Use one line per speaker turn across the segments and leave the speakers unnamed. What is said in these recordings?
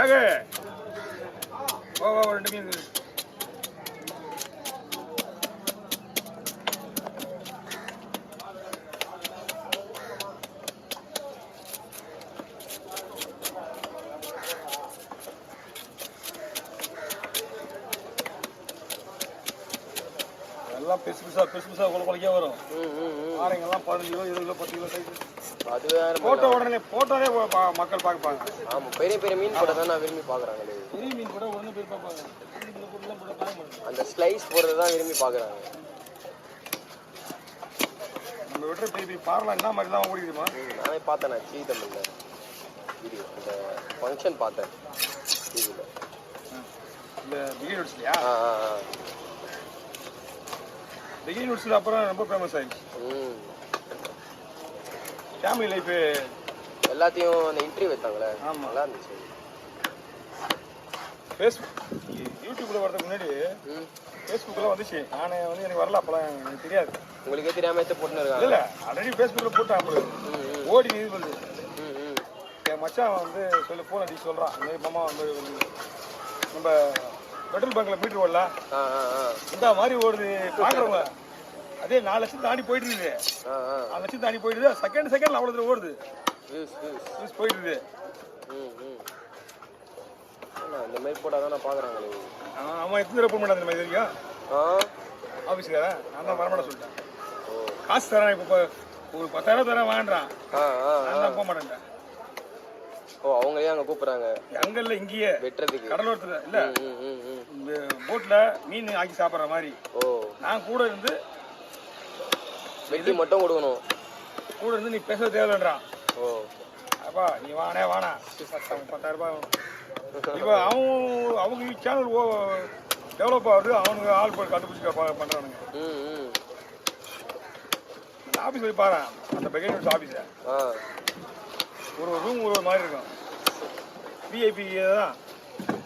ஏக வா வா 2 மீன் எல்லாம் பெருசு பெருசா கொலைக்கே வரும். ஆரைங்கெல்லாம் 15 கிலோ 20 கிலோ 10 கிலோ சைஸ்.
அது வேற
உடனே போட்டோவே மக்கள் பார்ப்பாங்க.
ஆமா பெரிய பெரிய மீன் கூட தான் விரும்பி பாக்குறாங்க.
பெரிய மீன் கூட உடனே போய் பார்ப்பாங்க.
அந்த ஸ்லைஸ் போடுறது தான் விரும்பி பாக்குறாங்க.
நம்ம விட்டுற பெரிய பார்லாம் என்ன மாதிரி தான் ஓடிக்குதுமா?
நானே பார்த்தேன் ஜி தமிழ்ல வீடியோ அந்த ஃபங்க்ஷன் பார்த்தேன் டிவில.
இந்த பிகினர்ஸ்லையா? பிகினர்ஸ்ல அப்புறம் ரொம்ப ஃபேமஸ் ஆயிடுச்சு. ஃபேமிலி லைஃப்
எல்லாத்தையும் அந்த இன்டர்வியூ வைத்தாங்களே நல்லா இருந்துச்சு. ஃபேஸ்புக்
யூடியூப்ல வரதுக்கு முன்னாடி ஃபேஸ்புக்கில் வந்துச்சு. நான் வந்து எனக்கு வரல, அப்போலாம் எனக்கு தெரியாது.
உங்களுக்கே தெரியாம போட்டுன்னு இருக்காங்க?
இல்லை ஆல்ரெடி ஃபேஸ்புக்கில் போட்டேன். அப்போ ஓடி இது வந்து என் மச்சான் வந்து சொல்லி ஃபோன் அடிச்சு சொல்கிறான், இந்த மாதிரி மாமா வந்து நம்ம பெட்ரோல் பங்க்ல மீட்டர் ஓடல இந்த மாதிரி ஓடுது பார்க்குறவங்க. அதே 4 லட்சம் தாண்டி போயிட்டு இருக்குது. 4 லட்சம் தாண்டி போயிடுது. செகண்ட்ல அவ்வளோ தூரம் ஓடுது போயிட்டு இருக்குது.
இந்த மாதிரி போட்டால் நான் பார்க்குறாங்களே.
ஆமாம் எத்தனை தடவை போக மாட்டேன் இந்த மாதிரி வரைக்கும் ஆஃபீஸுக்காரன். நான் தான் வரமாட்டேன் சொல்லிட்டேன். காசு தரேன் இப்போ ஒரு 10,000 தரேன் வாங்குறான். நான் தான் போக மாட்டேன்.
ஓ அவங்களே அங்கே கூப்பிட்றாங்க? அங்கே இல்லை, இங்கேயே வெட்டுறதுக்கு
கடலோரத்தில் இல்லை, போட்டில் மீன் ஆக்கி சாப்பிட்ற மாதிரி. நான் கூட இருந்து
வெட்டி மட்டும் கொடுக்கணும்.
கூட இருந்து நீ பேச தேவைன்றான். அப்பா நீ வானே வானா 10,000 ரூபாய். இப்போ அவங்க சேனல் டெவலப் ஆகுது. அவனுங்க ஆள் போய் கண்டுபிடிச்சி பண்ணுறானுங்க. அந்த ஆஃபீஸ் போய் பாரு, அந்த பெகேஜ் ஆஃபீஸை ஒரு ரூம் ஒரு மாதிரி இருக்கும். விஐபி தான்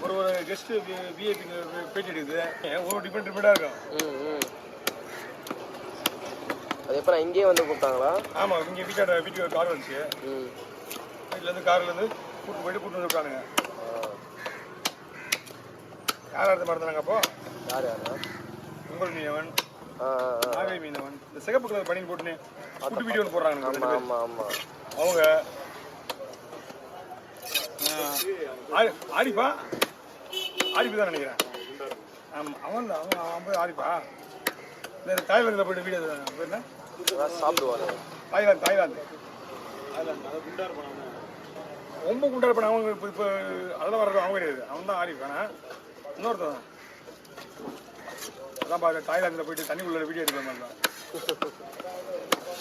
ஒரு கெஸ்ட்டு விஐபி பேட்டி எடுக்குது. ஒரு டிஃப்ரெண்டாக இருக்கும்.
அது எப்போ இங்கேயே வந்து கூப்பிட்டாங்களா? ஆமாம்,
இங்கே வீட்டுக்கு கார் வந்துச்சு. வீட்டிலேருந்து கார்லேருந்து கூட்டு வந்து விட்டானுங்க. யார் அடுத்த மறந்தாங்க அப்போ?
யார் யாரா?
உங்கள் மீனவன், நாகை மீனவன், இந்த சிகப்பு கலர் பனியன் போட்டுன்னு குட்டி வீடியோ போடுறாங்க. அவங்க ஆரிப்பா ஆரிப்பு தான் நினைக்கிறேன். ஆமாம் அவன் தான் அவன் போய் ஆரிப்பா. இந்த தாய்லாந்தில் போய்ட்டு வீடியோ என்ன
சாப்பிடுவாங்க.
தாய்லாந்து ரொம்ப குண்டா இருப்பான. அவங்க இப்போ அதெல்லாம் வர்றது அவங்க கிடையாது. அவன் தான் ஆரிப்பானா இன்னொருத்தான். அதான் பார்க்க தாய்லாந்தில் போயிட்டு தண்ணி உள்ள வீடியோ எடுக்கிற மாதிரி தான்.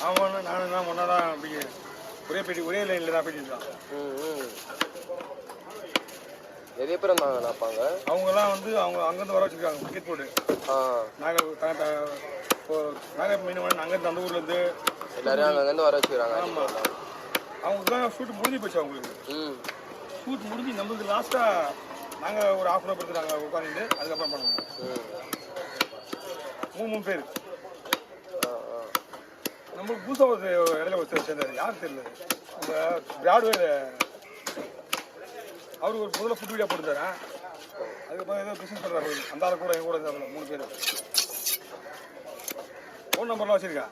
அவன் நானும் தான் ஒன்றா தான் அப்படி ஒரே லைனில் தான் போயிட்டு இருக்கான்.
நிறைய பேர் நினைப்பாங்க.
அவங்கெல்லாம் வந்து அவங்க அங்கேருந்து வர வச்சுருக்காங்க டிக்கெட் போட்டு. நாகை மீனவன் அங்கேருந்து அந்த ஊர்லேருந்து
எல்லாரும் அங்கேருந்து வர வச்சுக்கிறாங்க.
ஆமாம், அவங்களுக்கு தான் ஷூட் முடிஞ்சு போச்சு. அவங்களுக்கு ஷூட் முடிஞ்சு நம்மளுக்கு லாஸ்ட்டாக நாங்கள் ஒரு 1/2 படுத்து நாங்கள் உட்காந்துட்டு அதுக்கப்புறம் பண்ணோம். 3 பேர். நம்மளுக்கு புதுசாக ஒரு இடையில சேர்ந்தார். யாரும் தெரியல. அந்த பிராட்வே அவரு ஒரு முதல்ல ஃபுட் வீடியோ போட்டுருந்தாரு. அதுக்கப்புறம் ஏதோ பிஸ்னஸ் பண்ணுறாரு. அந்த ஆள் கூட எங்க கூட இருந்தாங்க 3 பேர். ஃபோன் நம்பர்லாம் வச்சிருக்கா.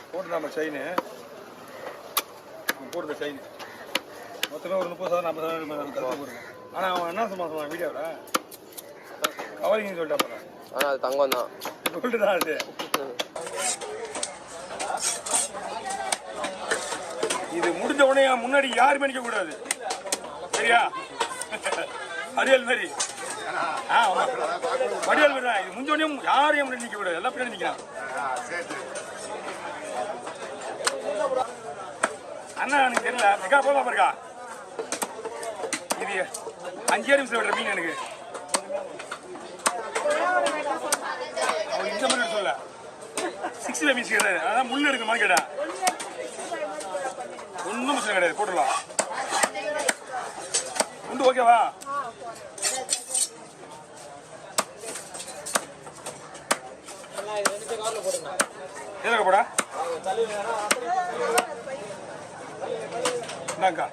போட்டு நம்ம செயின் போட்டுருந்த செயின் மொத்தமே ஒரு 30,000 40,000 போடுறேன். ஆனால் அவன் என்ன சொன்னான் வீடியோவில் கவரிங்னு சொல்லிட்டாப்பா.
ஆனால் அது தங்கம் தான்
கோல்டு தான் அது. இது முடிஞ்ச உடனே முன்னாடி யாருமே நிற்க கூடாது, சரியா? அடியால் மாதிரி வடியால் மாதிரி தான். இது முடிஞ்ச உடனே யாரையும் முன்னாடி நிற்க கூடாது, எல்லாம் பின்னாடி நிற்கிறான். அண்ணா எனக்கு தெரியல, மெகா போதாம இருக்கா? இது 5 நிமிஷம் விடுற மீன் எனக்கு. அவன் இந்த மாதிரி சொல்ல 6 மீன்ஸ் கிடையாது. அதான் முள்ளு எடுக்க மாதிரி கேட்டா ஒன்றும் பிரச்சனை கிடையாது, போட்டுடலாம். உண்டு ஓகேவா? எதுக்கு போடா? இந்தாங்கக்கா.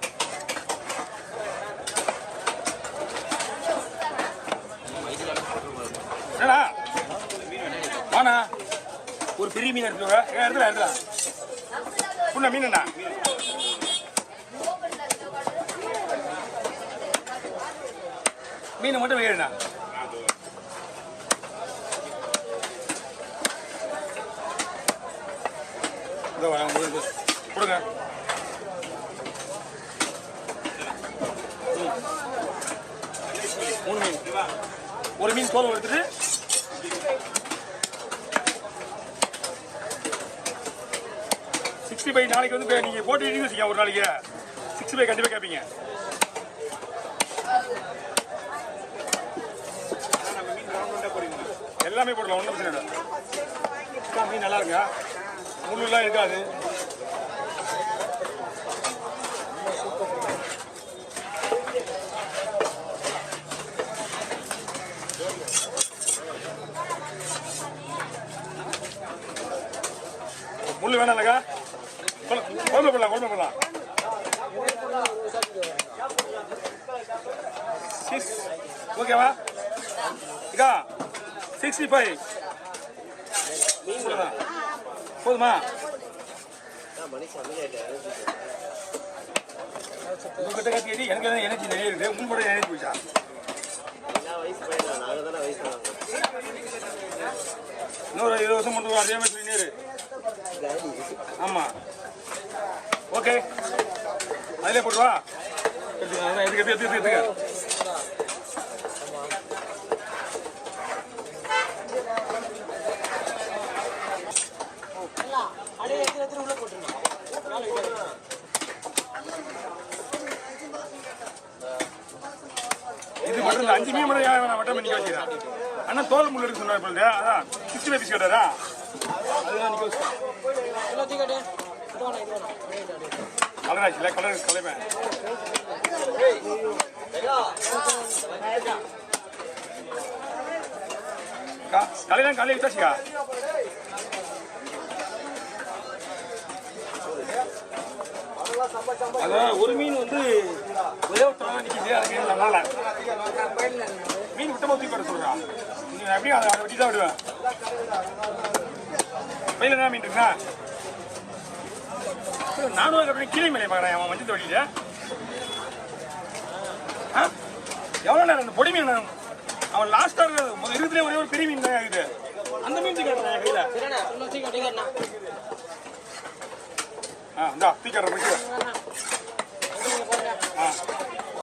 என்னடா வாண்ணா, ஒரு பெரிய மீன் எடுத்துக்கோங்க. எடுத்துல புண்ணா மீனுண்ணா. மீனை மட்டும் வேணுண்ணா. கொடுங்க. மூணு மீன், ஒரு மீன் தோல் எடுத்துட்டு 65 நாளைக்கு வந்து நீங்க போட்டு வச்சுக்கீங்க. ஒரு நாளைக்கு 65 கண்டிப்பா கேட்பீங்க. எல்லாமே போடலாம், ஒன்றும் பிரச்சனை இல்லை. மீன் நல்லா இருக்கா, முள்ளுலாம் இருக்காது. முள்ளு வேணாம் இல்லைக்கா, குழம்பு போடலாம், குழம்பு போடலாம். ஓகேவா இக்கா? 65 போதுமா? உங்ககிட்ட கட்டி எனக்கு எனர்ஜி நிறைய இருக்கு, உங்களோட எனர்ஜி போயிச்சா? இன்னொரு 20 வருஷம் மட்டும் அதே மாதிரி சொல்லினேரு. ஆமா ஓகே, அதிலே போட்டுவா. எடுத்துக்க. இது மட்டும் இல்லை, 5 மீன் மட்டும் வட்டம் பண்ணி வச்சுக்கிறேன். அண்ணா தோல் முள் எடுக்க சொன்னார் போல, அதான் 65 பீஸ் கேட்டாரா? அதுதான் கலர் ஆச்சுல, கலர் கலைமை. கலைதான் காலையில் விட்டாச்சுக்கா. அதான் ஒரு மீன் வந்து ஒரே ஒருத்தர் நிற்கிது, அதுக்கு நல்லா மீன் விட்டமா தூக்கி வர சொல்றா. நீ எப்படியும் அதை வெட்டி தான் விடுவேன். பையில என்ன மீன் இருக்குண்ணா? நானும் அப்படி கீழே மேலே பார்க்குறேன். அவன் மஞ்சள் வட்டியில எவ்வளோ நேரம் அந்த பொடி மீன் அவன் லாஸ்ட்டாக இருக்கிறதுலே ஒரே ஒரு பெரிய மீன் தான் ஆகுது. அந்த மீன் தூக்கிடுறேன் என் கையில். இந்தா தூக்கிடுறேன்.